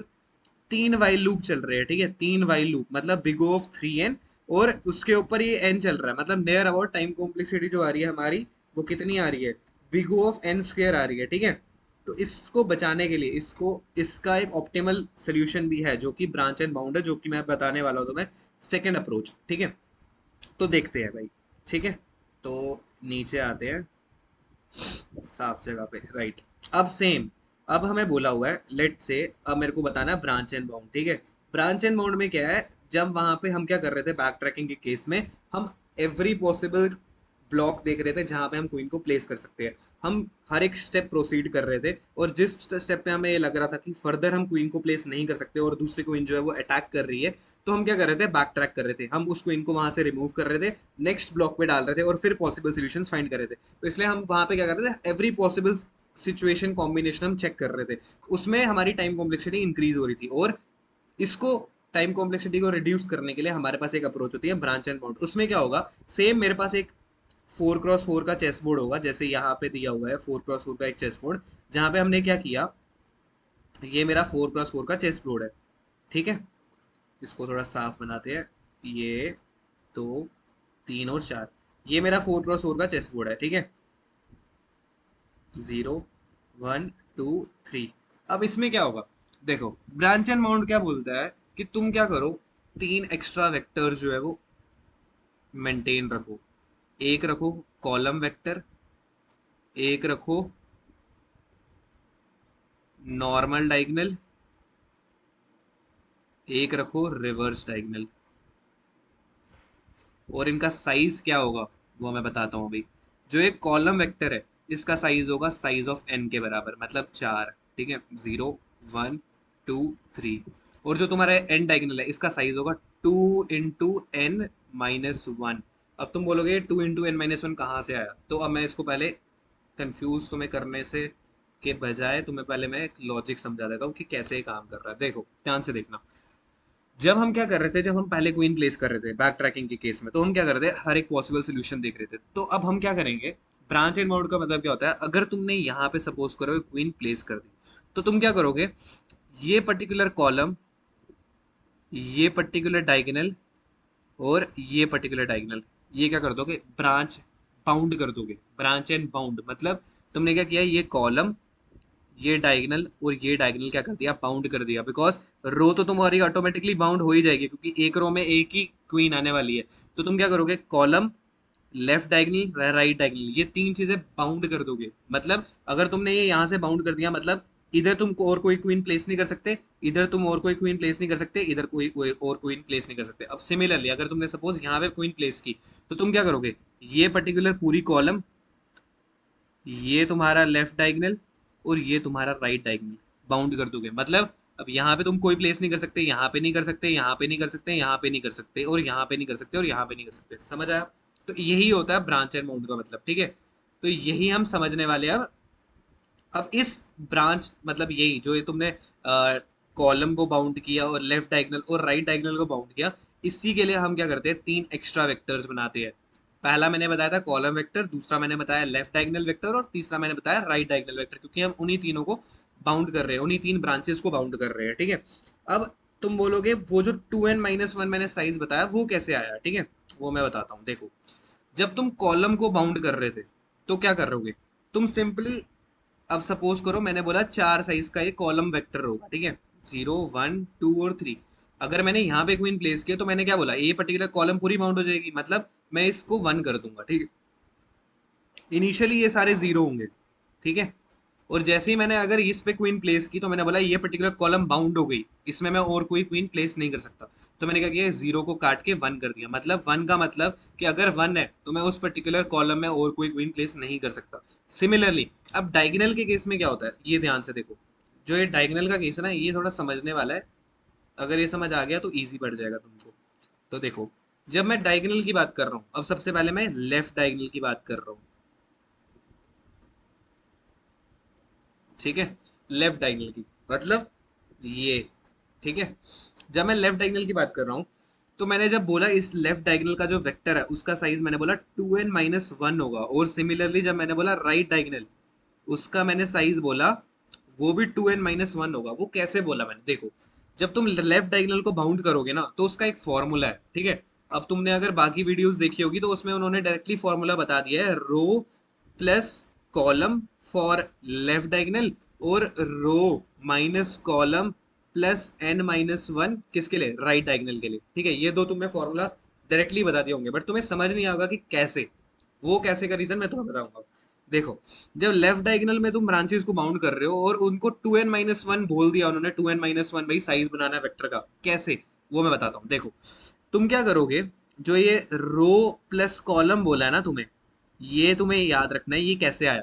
3 वाइल लूप चल रहे हैं। ठीक है, 3 वाइल लूप मतलब बिग O ऑफ 3n और उसके ऊपर ये n चल रहा है, मतलब नियर अबाउट टाइम कॉम्प्लेक्सिटी जो आ रही है हमारी वो कितनी आ रही है, big O of n square आ रही है। ठीक है, तो इसको बचाने के लिए इसको इसका एक ऑप्टिमल सोल्यूशन भी है जो कि ब्रांच एंड बाउंड है, जो कि मैं बताने वाला हूँ तुम्हें, सेकेंड अप्रोच। ठीक है, तो देखते हैं भाई। ठीक है, तो नीचे आते हैं साफ जगह पे, राइट। अब सेम, अब हमें बोला हुआ है लेट से, अब मेरे को बताना है ब्रांच एंड बाउंड। ठीक है, ब्रांच एंड बाउंड में क्या है, जब वहां पे हम क्या कर रहे थे बैक ट्रैकिंग के केस में, हम एवरी पॉसिबल ब्लॉक देख रहे थे जहां पे हम क्वीन को प्लेस कर सकते हैं। हम हर एक स्टेप प्रोसीड कर रहे थे और जिस स्टेप पे हमें ये लग रहा था कि फर्दर हम क्वीन को प्लेस नहीं कर सकते और दूसरी क्वीन जो है वो अटैक कर रही है, तो हम क्या कर रहे थे, बैक ट्रैक कर रहे थे, हम उस क्वीन को वहां से रिमूव कर रहे थे, नेक्स्ट ब्लॉक पे डाल रहे थे और फिर पॉसिबल सोल्यूशंस फाइंड कर रहे थे। तो इसलिए हम वहां पे क्या कर रहे थे, एवरी पॉसिबल सिचुएशन कॉम्बिनेशन हम चेक कर रहे थे। उसमें हमारी टाइम कॉम्प्लेक्सिटी इंक्रीज हो रही थी और इसको टाइम कॉम्प्लेक्सिटी को रिड्यूस करने के लिए हमारे पास एक अप्रोच होती है ब्रांच एंड बाउंड। उसमें क्या होगा, सेम मेरे पास एक 4x4 का चेस बोर्ड होगा, जैसे यहाँ पे दिया हुआ है 4x4 का एक चेस बोर्ड, जहां पे हमने क्या किया, ये मेरा 4x4 का चेस बोर्ड है। ठीक है, इसको थोड़ा साफ बनाते हैं, ये 2, 3 और 4, ये मेरा 4x4 का चेस बोर्ड है। ठीक है, 0, 1, 2, 3। अब इसमें क्या होगा, देखो ब्रांच एंड बाउंड क्या बोलता है कि तुम क्या करो, 3 एक्स्ट्रा वेक्टर्स जो है वो मेंटेन रखो। एक रखो कॉलम वेक्टर, एक रखो नॉर्मल डायगोनल, एक रखो रिवर्स डायगोनल। और इनका साइज क्या होगा वो मैं बताता हूँ अभी। जो एक कॉलम वेक्टर है इसका साइज होगा साइज ऑफ n के बराबर, मतलब 4। ठीक है, 0, 1, 2, 3। और जो तुम्हारा n डायगोनल है इसका साइज होगा 2 × n−1। अब तुम बोलोगे 2 × n−1 कहाँ से आया, तो अब मैं इसको पहले कंफ्यूज तुम्हें करने से के बजाय तुम्हें पहले मैं एक लॉजिक समझा देता हूँ कि कैसे ये काम कर रहा है। देखो ध्यान से देखना, जब हम क्या कर रहे थे, जब हम पहले क्वीन प्लेस कर रहे थे बैक ट्रैकिंग के केस में, तो हम क्या कर रहे थे, हर एक पॉसिबल सोल्यूशन देख रहे थे। तो अब हम क्या करेंगे, ब्रांच एंड बाउंड का मतलब क्या होता है, अगर तुमने यहाँ पे सपोज करो क्वीन प्लेस कर दी, तो तुम क्या करोगे, ये पर्टिकुलर कॉलम, ये पर्टिकुलर डायगोनल और ये पर्टिकुलर डायगोनल, ये क्या कर दोगे, ब्रांच बाउंड कर दोगे। ब्रांच एंड बाउंड मतलब तुमने क्या किया, ये कॉलम, ये डायगोनल और ये डायगोनल क्या कर दिया, बाउंड कर दिया। बिकॉज रो तो तुम्हारी ऑटोमेटिकली बाउंड हो ही जाएगी क्योंकि एक रो में एक ही क्वीन आने वाली है। तो तुम क्या करोगे, column, left diagonal, right diagonal, ये 3 चीजें बाउंड कर दोगे। मतलब अगर तुमने ये यहाँ से बाउंड कर दिया, मतलब इधर तुम और कोई क्वीन प्लेस नहीं कर सकते, इधर तुम और कोई क्वीन प्लेस नहीं कर सकते, इधर कोई और क्वीन प्लेस नहीं कर सकते। अब सिमिलरली अगर तुमने सपोज यहाँ पे क्वीन प्लेस की, तो तुम क्या करोगे, ये पर्टिकुलर पूरी कॉलम, ये तुम्हारा लेफ्ट डायगोनल और ये तुम्हारा राइट डायगोनल बाउंड कर दोगे। मतलब अब यहाँ पे तुम कोई प्लेस नहीं कर सकते, यहाँ पे नहीं कर सकते, यहाँ पे नहीं कर सकते, यहाँ पे नहीं कर सकते और यहाँ पे नहीं कर सकते और यहाँ पे नहीं कर सकते। समझ आया? तो यही होता है ब्रांच एंड बाउंड का मतलब। ठीक है, तो यही हम समझने वाले हैं अब इस ब्रांच मतलब यही जो ये तुमने कॉलम को बाउंड किया और लेफ्ट डायगोनल और राइट डायगोनल को बाउंड किया, इसी के लिए हम क्या करते हैं, 3 एक्स्ट्रा वेक्टर्स बनाते हैं पहला मैंने बताया था कॉलम वेक्टर, दूसरा मैंने बताया लेफ्ट डायगोनल वेक्टर, और तीसरा मैंने बताया राइट डायगोनल वेक्टर, क्योंकि हम उन्हीं तीनों को बाउंड कर रहे हैं, उन्हीं तीन ब्रांचेस को बाउंड कर रहे हैं, ठीक है। अब तुम बोलोगे वो जो 2n-1 मैंने साइज बताया वो कैसे आया, ठीक है, वो मैं बताता हूँ। देखो, जब तुम कॉलम को बाउंड कर रहे थे तो क्या कर रहोगे, तुम सिंपली, अब सपोज करो मैंने बोला चार साइज का ये कॉलम वेक्टर होगा, ठीक है, 0, 1, 2 और 3। अगर मैंने यहाँ पे क्वीन प्लेस किया तो मैंने क्या बोला, ये पर्टिकुलर कॉलम पूरी बाउंड हो जाएगी, मतलब मैं इसको 1 कर दूंगा, ठीक है। इनिशियली ये सारे 0 होंगे, ठीक है। और जैसे ही मैंने अगर इस पे क्वीन प्लेस की तो मैंने बोला ये पर्टिकुलर कॉलम बाउंड हो गई, इसमें मैं और कोई क्वीन प्लेस नहीं कर सकता। तो मैंने क्या किया, 0 को काट के 1 कर दिया, मतलब 1 का मतलब कि अगर 1 है तो मैं उस पर्टिकुलर कॉलम में और कोई क्वीन प्लेस नहीं कर सकता। सिमिलरली अब डायगोनल के केस में क्या होता है, ये ध्यान से देखो। जो ये डायगोनल का केस है ना, ये थोड़ा समझने वाला है। अगर ये समझ आ गया तो ईजी पड़ जाएगा तुमको। तो देखो, जब मैं डायगोनल की बात कर रहा हूँ, अब सबसे पहले मैं लेफ्ट डायगोनल की बात कर रहा हूँ, ठीक है। लेफ्ट डायगोनल की मतलब ये, ठीक है। जब मैं लेफ्ट डायगोनल की बात कर रहा हूँ, तो मैंने जब बोला इस लेफ्ट डायगोनल का जो वेक्टर है उसका साइज मैंने बोला 2n-1 होगा, और सिमिलरली जब मैंने बोला राइट डायगोनल, उसका मैंने साइज बोला वो भी 2n-1 होगा। वो कैसे बोला मैंने, देखो, जब तुम लेफ्ट डायगोनल को बाउंड करोगे ना तो उसका एक फॉर्मूला है, ठीक है। अब तुमने अगर बाकी वीडियोस देखी होगी तो उसमें उन्होंने डायरेक्टली फॉर्मूला बता दिया है, row plus column for left diagonal, और row minus column plus n-1 किसके लिए, राइट डायगोनल के लिए, ठीक है। ये दो तुम्हें फॉर्मूला डायरेक्टली बता दिए होंगे, बट तुम्हें समझ नहीं आएगा कि कैसे, वो कैसे का रीजन मैं तुम्हें बताऊंगा। देखो, जब लेफ्ट डायगोनल में तुम ब्रांचेस को बाउंड कर रहे हो और उनको 2n-1 बोल दिया उन्होंने, 2n-1 भाई साइज बनाना है वेक्टर का, कैसे, वो मैं बताता हूँ। देखो, तुम क्या करोगे, जो ये रो प्लस कॉलम बोला है ना तुम्हें, ये तुम्हें याद रखना है ये कैसे आया।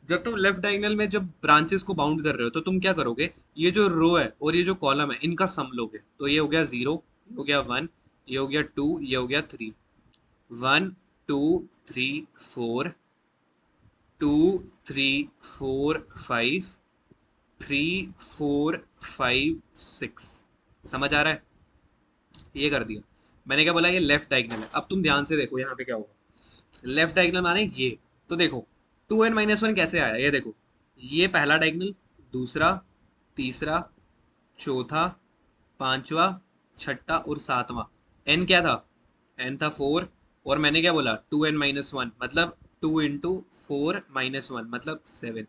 जब तुम लेफ्ट डायगोनल में जब ब्रांचेस को बाउंड कर रहे हो तो तुम क्या करोगे, ये जो रो है और ये जो कॉलम है इनका सम लोगे, तो ये हो गया 0, ये हो गया 1, ये हो गया 2, ये हो गया 3। 1, 2, 3, 4, 2, 3, 4, 5, 3, 4, 5, 6। समझ आ रहा है, ये कर दिया। मैंने क्या बोला, ये लेफ्ट डायगोनल है। अब तुम ध्यान से देखो यहाँ पे क्या होगा, लेफ्ट डायगोनल माने ये। तो देखो 2n-1 कैसे आया, ये देखो, ये पहला डायगोनल, दूसरा, तीसरा, चौथा, पांचवा, छठा और सातवां। एन क्या था, एन था 4, और मैंने क्या बोला 2n-1 मतलब 2 × 4 - 1 मतलब 7।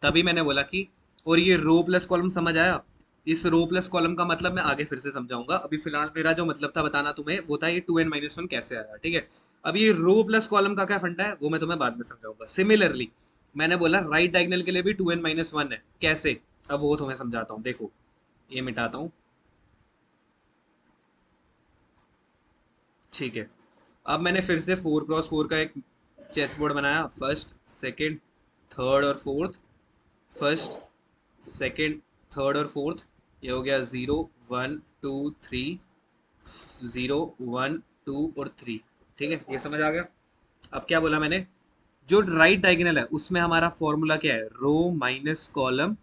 तभी मैंने बोला कि, और ये रो प्लस कॉलम समझ आया। इस रो प्लस कॉलम का मतलब मैं आगे फिर से समझाऊंगा, अभी फिलहाल मेरा जो मतलब था बताना तुम्हें वो था ये 2n-1 कैसे आया, ठीक है। अब ये रो प्लस कॉलम का क्या फंडा है वो मैं तुम्हें बाद में समझाऊंगा। सिमिलरली मैंने बोला राइट डायगोनल के लिए भी 2n-1 है, कैसे, अब वो तुम्हें समझाता हूँ। देखो, ये मिटाता हूँ, ठीक है। अब मैंने फिर से 4 × 4 का एक चेस बोर्ड बनाया, फर्स्ट, सेकंड, थर्ड और फोर्थ, फर्स्ट, सेकंड, थर्ड और फोर्थ। ये हो गया 0, 1, 2, 3, 0, 1, 2 और 3, ठीक है, ये समझ आ गया। अब क्या बोला मैंने, जो राइट डायगोनल है उसमें हमारा फॉर्मूला क्या है, रो माइनस कॉलम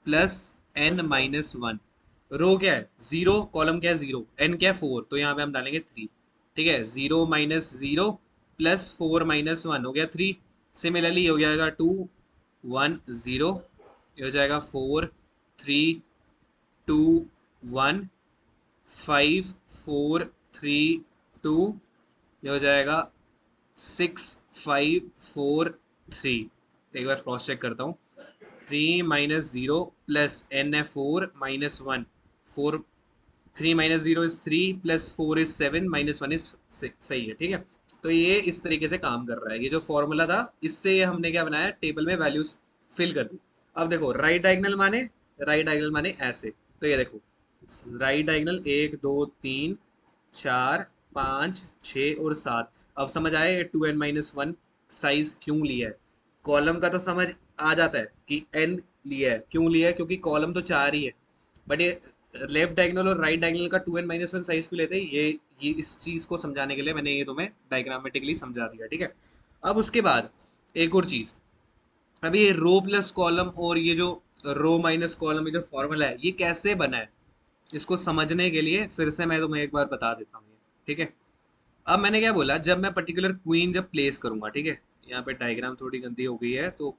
प्लस n-1। रो क्या है 0, कॉलम क्या है 0, n क्या है 4, तो यहाँ पे हम डालेंगे 3, ठीक है। 0 - 0 प्लस 4 - 1 हो गया 3। सिमिलरली हो जाएगा 2, 1, 0, ये हो जाएगा 4, 3, 2, 1, 5, 4, 3, 2, ये हो जाएगा 6, 5, 4, 3। एक बार क्रॉस चेक करता हूँ, 3 - 0 प्लस n है 4 - 1, 4, 3 - 0 इज 3 प्लस 4 इज 7 - 1 इज 6, सही है, ठीक है। तो ये इस तरीके से काम कर रहा है, ये जो फॉर्मूला था इससे ये हमने क्या बनाया, टेबल में वैल्यूज फिल कर दी। अब देखो राइट डायगोनल माने, राइट डायगोनल माने ऐसे, तो ये देखो राइट डायगोनल 1, 2, 3, 4, 5, 6 और 7। अब समझ आए 2n-1 साइज क्यों लिया है। कॉलम का तो समझ आ जाता है कि n लिया है, क्यों लिया है, क्योंकि कॉलम तो चार ही है। बट ये लेफ्ट डायगोनल और राइट डायगोनल का 2n-1 साइज क्यों लेते हैं, ये इस चीज को समझाने के लिए मैंने ये तुम्हें डायग्रामेटिकली समझा दिया, ठीक है। अब उसके बाद एक और चीज, अभी ये रो प्लस कॉलम और ये जो रो माइनस कॉलम, ये जो फॉर्मूला है ये कैसे बना है, इसको समझने के लिए फिर से मैं तुम्हें एक बार बता देता हूँ, ठीक है। अब मैंने क्या बोला, जब मैं पर्टिकुलर क्वीन जब प्लेस करूंगा, ठीक है, यहाँ पे डायग्राम थोड़ी गंदी हो गई है तो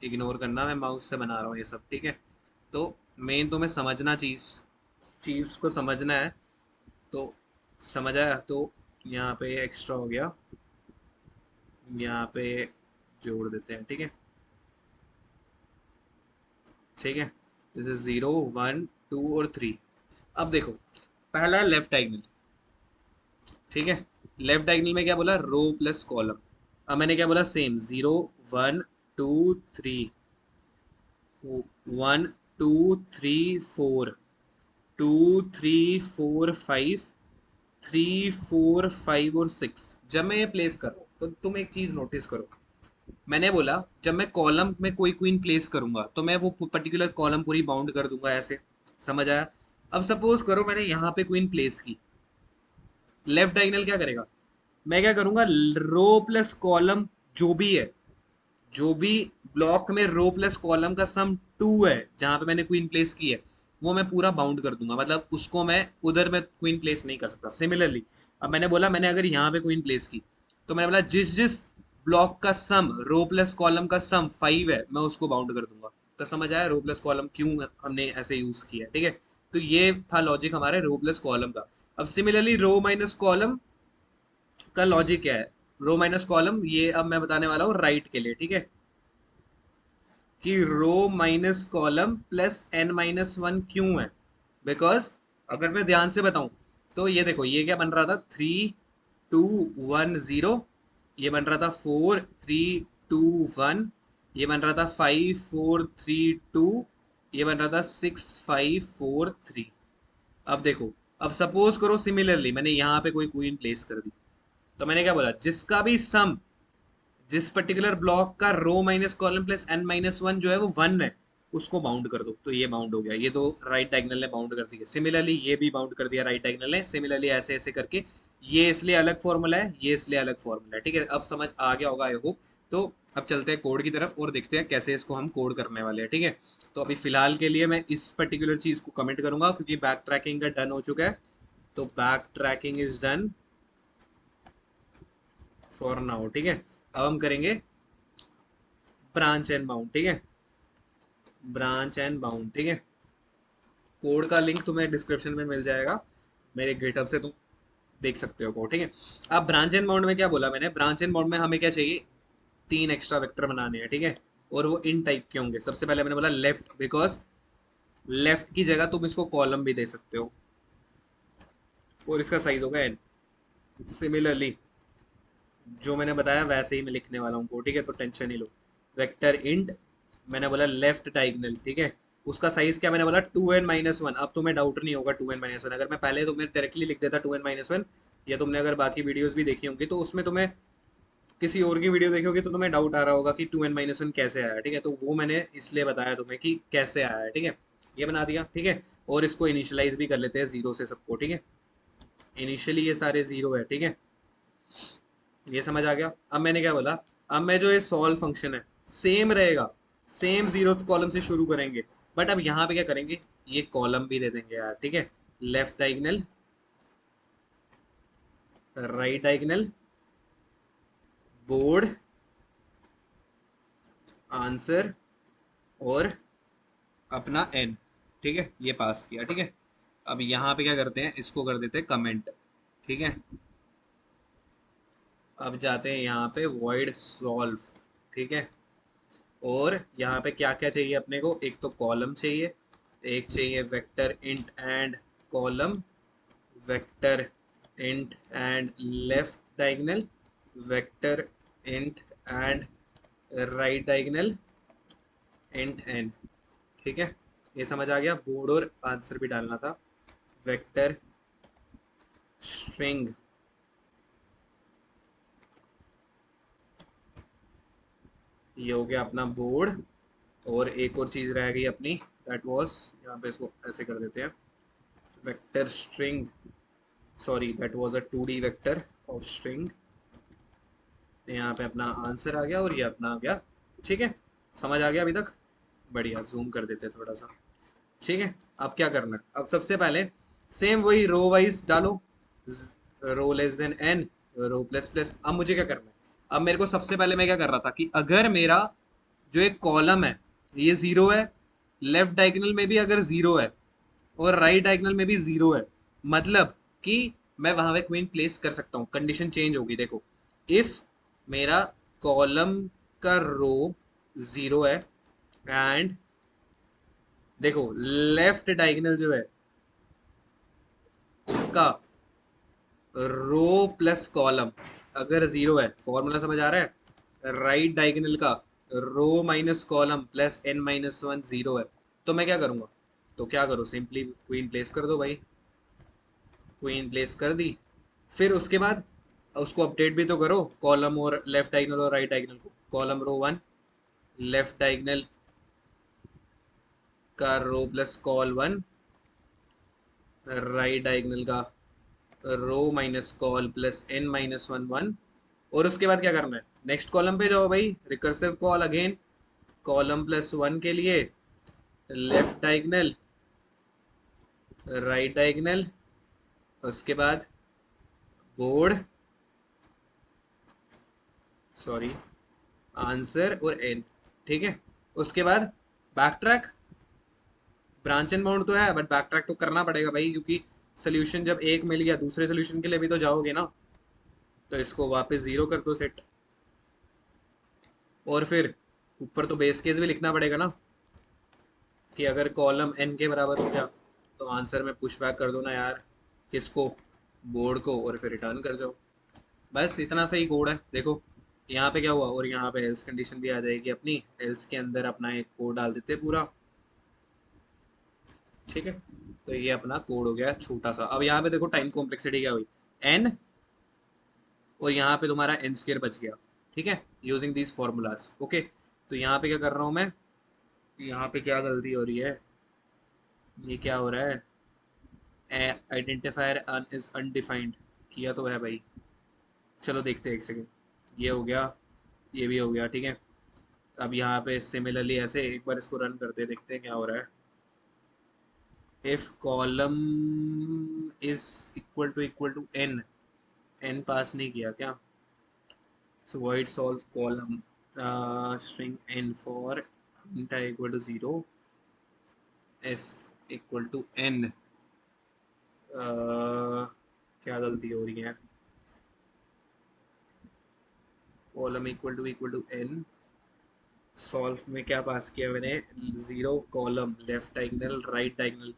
इग्नोर करना, मैं माउस से बना रहा हूँ ये सब, ठीक है। तो मेन तो मैं समझना, चीज चीज को समझना है। तो समझ आया, तो यहाँ पे एक्स्ट्रा हो गया, यहाँ पे जोड़ देते हैं, ठीक है। ठीक है, जैसे 0 1 2 और 3। अब देखो, पहला लेफ्ट डायगनल, ठीक है। लेफ्ट डायगनल में क्या बोला, रो प्लस कॉलम। अब मैंने क्या बोला, सेम 0 1 2 3, 1 2 3 4, 2 3 4 5, 3 4 5 और 6। जब मैं ये प्लेस कर रहा हूँ तो तुम एक चीज नोटिस करो, मैंने बोला जब मैं कॉलम में कोई क्वीन प्लेस करूंगा तो मैं वो पर्टिकुलर कॉलम पूरी बाउंड कर दूंगा ऐसे। समझ आया? अब सपोज करो मैंने यहाँ पे क्वीन प्लेस की, लेफ्ट डायगोनल क्या करेगा, मैं क्या करूंगा, रो प्लस कॉलम जो भी है, जो भी ब्लॉक में रो प्लस कॉलम का सम 2 है जहां पे मैंने क्वीन प्लेस की है, वो मैं पूरा बाउंड कर दूंगा, मतलब उसको मैं उधर में क्वीन प्लेस नहीं कर सकता। सिमिलरली अब मैंने बोला, मैंने अगर यहाँ पे क्वीन प्लेस की, तो मैंने बोला जिस जिस ब्लॉक का सम, रो प्लस कॉलम का सम 5 है, मैं उसको बाउंड कर दूंगा। तो समझ आया रो प्लस कॉलम क्यों हमने ऐसे यूज किया है, ठीक है। तो ये था लॉजिक हमारे रो प्लस कॉलम का। अब सिमिलरली रो माइनस कॉलम का लॉजिक क्या है, रो माइनस कॉलम ये अब मैं बताने वाला हूँ राइट के लिए, ठीक है, कि row minus column plus n minus one क्यों है। बिकॉज अगर मैं ध्यान से बताऊं तो ये देखो, ये क्या बन रहा था, 3 2 1 0, ये बन रहा था 4 3 2 1, ये बन रहा था 5 4 3 2, ये बन रहा था 6 5 4 3। अब देखो, अब सपोज करो सिमिलरली मैंने यहाँ पे कोई क्वीन प्लेस कर दी, तो मैंने क्या बोला, जिसका भी सम, जिस पर्टिकुलर ब्लॉक का row minus column plus n minus one जो है वो 1 है, उसको बाउंड कर दो। तो ये बाउंड हो गया, ये तो राइट डायगोनल ने बाउंड कर दिया। सिमिलरली ये भी बाउंड कर दिया राइट डायगोनल ने। सिमिलरली ऐसे ऐसे करके, ये इसलिए अलग फॉर्मूला है, ये इसलिए अलग फॉर्मूला है, ठीक है। अब समझ आ गया होगा आई होप। तो अब चलते हैं कोड की तरफ और देखते हैं कैसे इसको हम कोड करने वाले हैं, ठीक है। तो अभी फिलहाल के लिए मैं इस पर्टिकुलर चीज को कमेंट करूंगा क्योंकि बैक ट्रैकिंग का डन हो चुका है। तो back tracking is done for now, ठीक है। अब हम करेंगे ब्रांच एंड बाउंड, ठीक है, ब्रांच एंड बाउंड, ठीक है। कोड का लिंक तुम्हें डिस्क्रिप्शन में मिल जाएगा, मेरे गिटहब से तुम देख सकते हो कोड, ठीक है। अब ब्रांच एंड बाउंड में क्या बोला मैंने, ब्रांच एंड बाउंड में हमें क्या चाहिए, 3 एक्स्ट्रा वेक्टर बनाने हैं, ठीक है। और वो इन टाइप के होंगे। सबसे पहले मैंने बोला लेफ्ट, बिकॉज लेफ्ट की जगह तुम इसको कॉलम भी दे सकते हो, और इसका साइज होगा n। सिमिलरली जो मैंने बताया वैसे ही मैं लिखने वाला हूँ कोड, ठीक है, तो टेंशन ही लो। वेक्टर इंट, मैंने बोला लेफ्ट डायगोनल, ठीक है, उसका साइज क्या मैंने बोला, 2n-1। अब तुम्हें डाउट नहीं होगा 2n-1, अगर मैं पहले तुम्हें डायरेक्टली लिख देता 2n-1, या तुमने अगर बाकी वीडियोस भी देखी होंगी तो उसमें तुम्हें, किसी और की वीडियो देखी होगी तो तुम्हें डाउट आ रहा होगा कि 2n-1 कैसे आया, ठीक है। तो वो मैंने इसलिए बताया तुम्हें कि कैसे आया है, ठीक है। ये बना दिया, ठीक है। और इसको इनिशियलाइज भी कर लेते हैं 0 से सबको, ठीक है। इनिशियली ये सारे 0 है, ठीक है। ये समझ आ गया। अब मैंने क्या बोला, अब मैं जो ये सॉल्व फंक्शन है सेम रहेगा, सेम 0th कॉलम से शुरू करेंगे, बट अब यहाँ पे क्या करेंगे, ये कॉलम भी दे देंगे यार, ठीक है। Left diagonal, right diagonal, board, answer, और अपना एन, ठीक है, ये पास किया, ठीक है। अब यहाँ पे क्या करते हैं, इसको कर देते हैं कमेंट, ठीक है। अब जाते हैं यहाँ पे void solve, ठीक है। और यहाँ पे क्या क्या चाहिए अपने को, एक तो कॉलम चाहिए, एक चाहिए vector int and column, vector int and left diagonal, vector int and right diagonal, int and, ठीक है। ये समझ आ गया। बोर्ड और आंसर भी डालना था, वेक्टर स्ट्रिंग, ये हो गया अपना बोर्ड। और एक और चीज रह गई अपनी, दैट वाज, यहाँ पे इसको ऐसे कर देते हैं, vector string, sorry that was a 2D vector of string. यहाँ पे अपना आंसर आ गया और ये अपना आ गया, ठीक है। समझ आ गया अभी तक? बढ़िया, जूम कर देते हैं थोड़ा सा, ठीक है। अब क्या करना है, अब सबसे पहले सेम वही रो वाइज डालो, रो less than n, row plus plus. अब मुझे क्या करना है, अब मेरे को सबसे पहले मैं क्या कर रहा था कि अगर मेरा जो एक कॉलम है ये जीरो है, लेफ्ट डायगोनल में भी अगर जीरो है और राइट डायगोनल में भी जीरो है, मतलब कि मैं वहां पे क्वीन प्लेस कर सकता हूँ। कंडीशन चेंज होगी, देखो। इफ मेरा कॉलम का रो जीरो है एंड देखो लेफ्ट डायगोनल जो है उसका रो प्लस कॉलम अगर जीरो है, फॉर्मूला समझ आ रहा है, राइट डायगोनल का row minus column plus n minus one zero है, तो मैं क्या करूंगा, तो क्या करो, सिंपली क्वीन प्लेस कर दो भाई। क्वीन प्लेस कर दी, फिर उसके बाद उसको अपडेट भी तो करो, कॉलम और लेफ्ट डायगोनल और राइट डायगोनल को। Column row one, left diagonal का row plus col one, right diagonal का row minus col plus n minus one one. और उसके बाद क्या करना है, नेक्स्ट कॉलम पे जाओ भाई, recursive call again, column plus one के लिए लेफ्ट डायगोनल, राइट डायगोनल, उसके बाद बोर्ड, सॉरी, आंसर और एन। ठीक है, उसके बाद back track, branch and bound तो है बट बैक ट्रैक तो करना पड़ेगा भाई, क्योंकि सोल्यूशन जब एक मिल गया दूसरे सोल्यूशन के लिए भी तो जाओगे ना, तो इसको वापस जीरो कर दो सेट। और फिर ऊपर तो बेस केस भी लिखना पड़ेगा ना, कि अगर कॉलम एन के बराबर हो गया तो आंसर में पुश बैक कर दो ना यार, किसको, बोर्ड को, और फिर रिटर्न कर जाओ। बस इतना सही कोड है, देखो यहाँ पे क्या हुआ, और यहाँ पे एल्स कंडीशन भी आ जाएगी अपनी, एल्स के अंदर अपना एक कोड डाल देते हैं पूरा। ठीक है, तो ये अपना कोड हो गया छोटा सा। अब यहाँ पे देखो टाइम कॉम्प्लेक्सिटी क्या हुई, एन, और यहाँ पे तुम्हारा एन स्क्र बच गया। ठीक है, यूजिंग दीज फॉर्मूलाज। ओके, तो यहाँ पे क्या कर रहा हूँ मैं, यहाँ पे क्या गलती हो रही है, ये क्या हो रहा है, आइडेंटिफायर इज अनडिफाइंड, किया तो है भाई। चलो देखते हैं, एक सेकेंड, ये हो गया, ये भी हो गया। ठीक है, अब यहाँ पे सिमिलरली ऐसे एक बार इसको रन करते देखते हैं क्या हो रहा है। If column is equal to n, n pass नहीं किया क्या, सो void solve column string n for int I equal to 0, s equal to n। क्या गलती हो रही है, column equal to n, solve में क्या पास किया मैंने, zero column, left diagonal, right diagonal,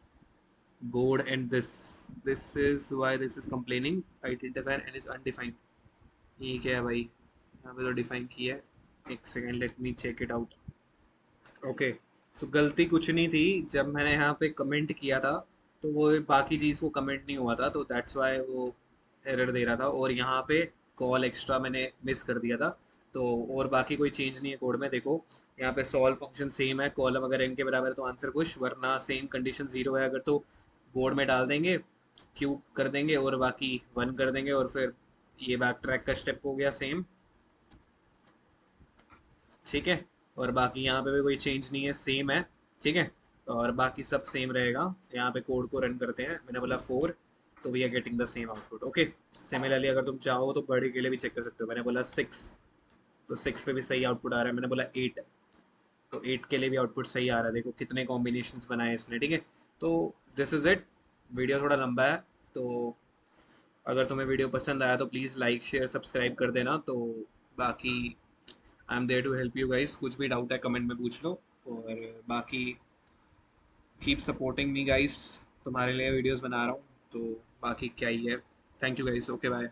board and this is why this is complaining, identifier and is undefined. ये क्या है भाई, यहाँ पे तो डिफाइन किया है। एक second, let me check it out. Okay, so गलती कुछ नहीं थी, जब मैंने यहाँ पे कमेंट किया था तो वो बाकी चीज़ को कमेंट नहीं हुआ था, तो दैट्स वाई वो एरर दे रहा था, और यहाँ पे कॉल एक्स्ट्रा मैंने मिस कर दिया था। तो और बाकी कोई चेंज नहीं है कोड में, देखो यहाँ पे सॉल्व फंक्शन सेम है, कॉलम अगर एन के बराबर है तो आंसर पुश, वरना सेम कंडीशन जीरो है अगर तो बोर्ड में डाल देंगे, क्यूब कर देंगे और बाकी वन कर देंगे, और फिर ये बैक ट्रैक का स्टेप हो गया सेम। ठीक है, और बाकी यहाँ पे भी कोई चेंज नहीं है, सेम है। ठीक है, और बाकी सब सेम रहेगा। यहाँ पे कोड को रन करते हैं, मैंने बोला फोर, तो we are getting the same output. Okay, similarly अगर तुम चाहो तो बड़े के लिए भी चेक कर सकते हो, मैंने बोला सिक्स, तो सिक्स पे भी सही आउटपुट आ रहा है, मैंने बोला एट, तो एट के लिए भी आउटपुट सही आ रहा है, देखो कितने कॉम्बिनेशंस बनाए इसने। ठीक है, तो दिस इज इट, वीडियो थोड़ा लंबा है, तो अगर तुम्हें वीडियो पसंद आया तो प्लीज़ लाइक शेयर सब्सक्राइब कर देना। तो बाकी I am there to help you guys, कुछ भी डाउट है कमेंट में पूछ लो, और बाकी कीप सपोर्टिंग मी गाइस, तुम्हारे लिए वीडियोस बना रहा हूँ, तो बाकी क्या ही है। Thank you guys, okay bye.